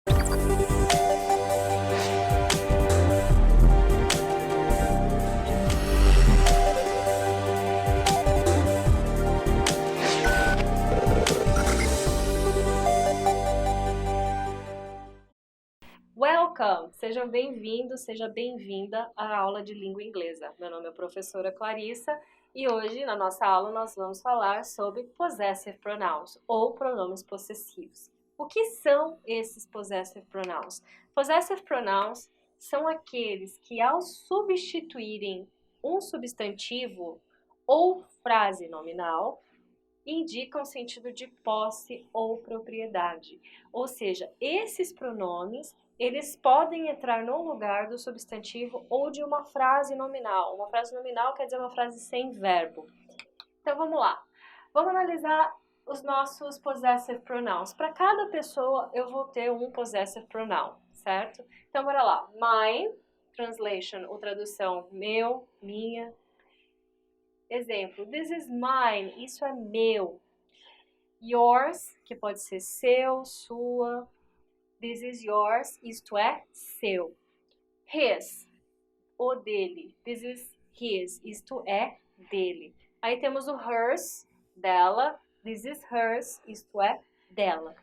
Welcome! Sejam bem-vindos, seja bem-vinda à aula de língua inglesa. Meu nome é a professora Clarissa e hoje, na nossa aula, nós vamos falar sobre possessive pronouns, ou pronomes possessivos. O que são esses possessive pronouns? Possessive pronouns são aqueles que, ao substituírem um substantivo ou frase nominal, indicam sentido de posse ou propriedade. Ou seja, esses pronomes, eles podem entrar no lugar do substantivo ou de uma frase nominal. Uma frase nominal quer dizer uma frase sem verbo. Então vamos lá. Vamos analisar os nossos possessive pronouns. Para cada pessoa eu vou ter um possessive pronoun, certo? Então bora lá. Mine, translation, ou tradução, meu, minha. Exemplo, this is mine, isso é meu. Yours, que pode ser seu, sua. This is yours, isto é seu. His, o dele. This is his, isto é dele. Aí temos o hers, dela. This is hers, isto é dela.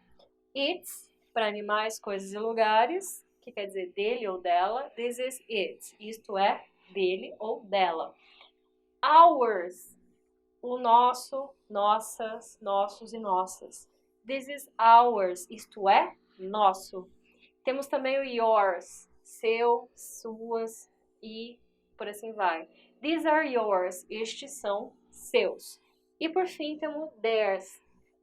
Its, para animais, coisas e lugares, que quer dizer dele ou dela. This is it, isto é dele ou dela. Ours, o nosso, nossas, nossos e nossas. This is ours, isto é nosso. Temos também o yours, seu, suas e por assim vai. These are yours, estes são seus. E por fim temos theirs,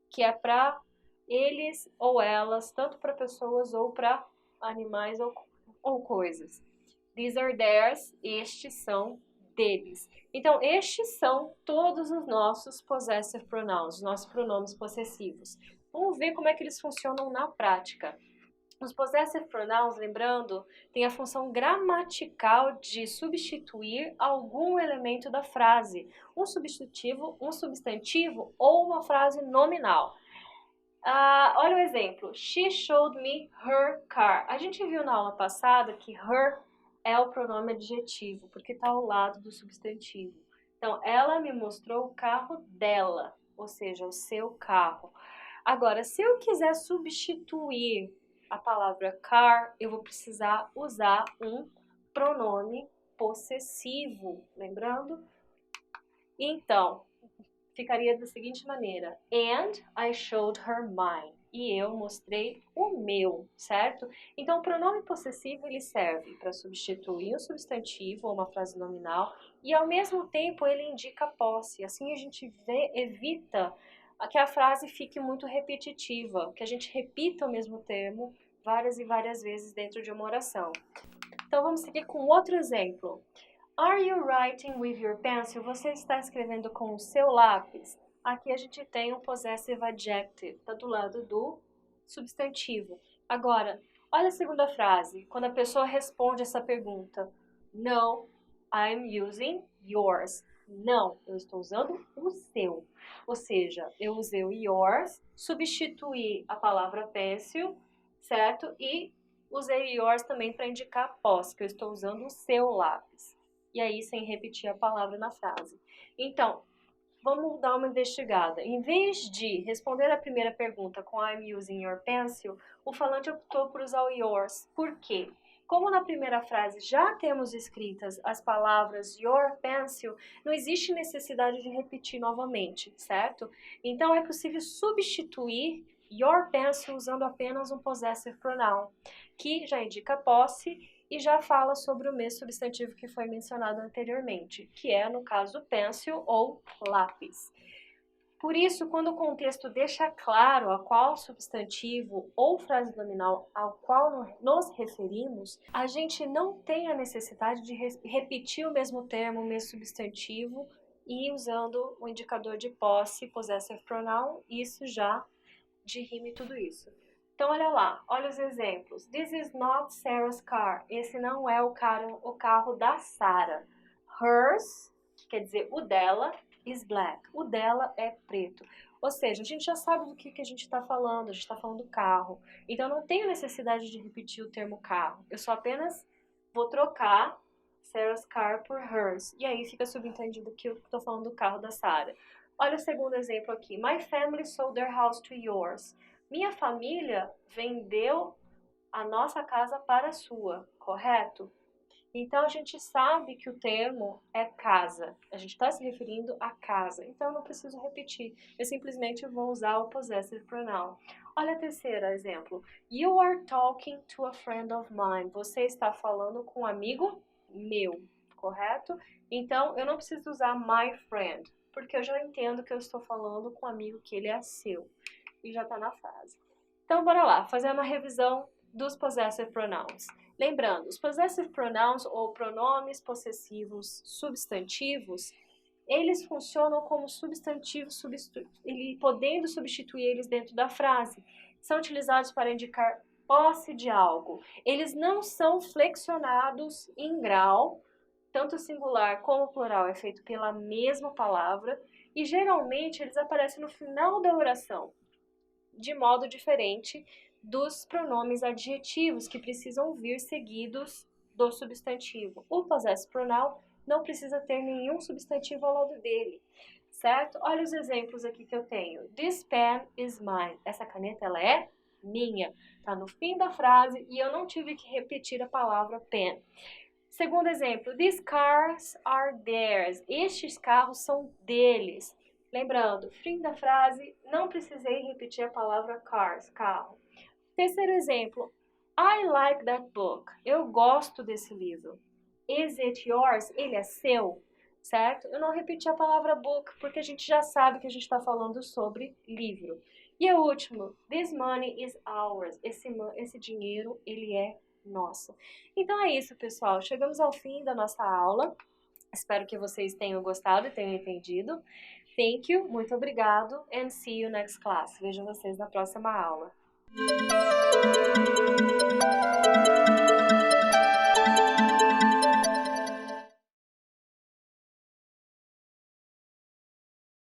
que é para eles ou elas, tanto para pessoas ou para animais ou coisas. These are theirs, estes são deles. Então, estes são todos os nossos possessive pronouns, nossos pronomes possessivos. Vamos ver como é que eles funcionam na prática. Os possessive pronouns, lembrando, têm a função gramatical de substituir algum elemento da frase, um substantivo ou uma frase nominal. Olha o exemplo. She showed me her car. A gente viu na aula passada que her é o pronome adjetivo, porque está ao lado do substantivo. Então, ela me mostrou o carro dela, ou seja, o seu carro. Agora, se eu quiser substituir a palavra car, eu vou precisar usar um pronome possessivo, lembrando? Então, ficaria da seguinte maneira: and I showed her mine. E eu mostrei o meu, certo? Então, o pronome possessivo ele serve para substituir um substantivo ou uma frase nominal e, ao mesmo tempo, ele indica posse. Assim, a gente evita que a frase fique muito repetitiva, que a gente repita o mesmo termo várias e várias vezes dentro de uma oração. Então, vamos seguir com outro exemplo. Are you writing with your pencil? Você está escrevendo com o seu lápis? Aqui a gente tem um possessive adjective, está do lado do substantivo. Agora, olha a segunda frase, quando a pessoa responde essa pergunta. No, I'm using yours. Não, eu estou usando o seu. Ou seja, eu usei o yours, substituí a palavra pencil, certo? E usei yours também para indicar posse, que eu estou usando o seu lápis. E aí, sem repetir a palavra na frase. Então, vamos dar uma investigada. Em vez de responder a primeira pergunta com I'm using your pencil, o falante optou por usar o yours. Por quê? Como na primeira frase já temos escritas as palavras your pencil, não existe necessidade de repetir novamente, certo? Então, é possível substituir your pencil usando apenas um possessive pronoun, que já indica posse e já fala sobre o mesmo substantivo que foi mencionado anteriormente, que é, no caso, pencil ou lápis. Por isso, quando o contexto deixa claro a qual substantivo ou frase nominal ao qual nos referimos, a gente não tem a necessidade de repetir o mesmo termo, o mesmo substantivo e usando o indicador de posse, possessive pronoun, isso já dirime tudo isso. Então, olha lá, olha os exemplos. This is not Sarah's car. Esse não é o carro da Sarah. Hers, que quer dizer o dela, is black. O dela é preto. Ou seja, a gente já sabe do que a gente está falando, a gente está falando do carro. Então, eu não tenho necessidade de repetir o termo carro. Eu só apenas vou trocar Sarah's car por hers. E aí fica subentendido que eu estou falando do carro da Sarah. Olha o segundo exemplo aqui. My family sold their house to yours. Minha família vendeu a nossa casa para a sua, correto? Então, a gente sabe que o termo é casa. A gente está se referindo à casa. Então, eu não preciso repetir. Eu simplesmente vou usar o possessive pronoun. Olha a terceira exemplo. You are talking to a friend of mine. Você está falando com um amigo meu, correto? Então, eu não preciso usar my friend, porque eu já entendo que eu estou falando com um amigo que ele é seu. E já está na frase. Então, bora lá, fazer uma revisão dos possessive pronouns. Lembrando, os possessive pronouns ou pronomes possessivos substantivos, eles funcionam como substantivos, podendo substituir eles dentro da frase. São utilizados para indicar posse de algo. Eles não são flexionados em grau, tanto o singular como o plural é feito pela mesma palavra, e geralmente eles aparecem no final da oração, de modo diferente dos pronomes adjetivos, que precisam vir seguidos do substantivo. O possessive pronoun não precisa ter nenhum substantivo ao lado dele, certo? Olha os exemplos aqui que eu tenho. This pen is mine. Essa caneta, ela é minha. Tá no fim da frase e eu não tive que repetir a palavra pen. Segundo exemplo, these cars are theirs. Estes carros são deles. Lembrando, fim da frase, não precisei repetir a palavra cars, carro. Terceiro exemplo, I like that book. Eu gosto desse livro. Is it yours? Ele é seu, certo? Eu não repeti a palavra book porque a gente já sabe que a gente está falando sobre livro. E o último, this money is ours. Esse dinheiro, ele é nosso. Então é isso, pessoal. Chegamos ao fim da nossa aula. Espero que vocês tenham gostado e tenham entendido. Thank you, muito obrigado, and see you next class. Vejo vocês na próxima aula.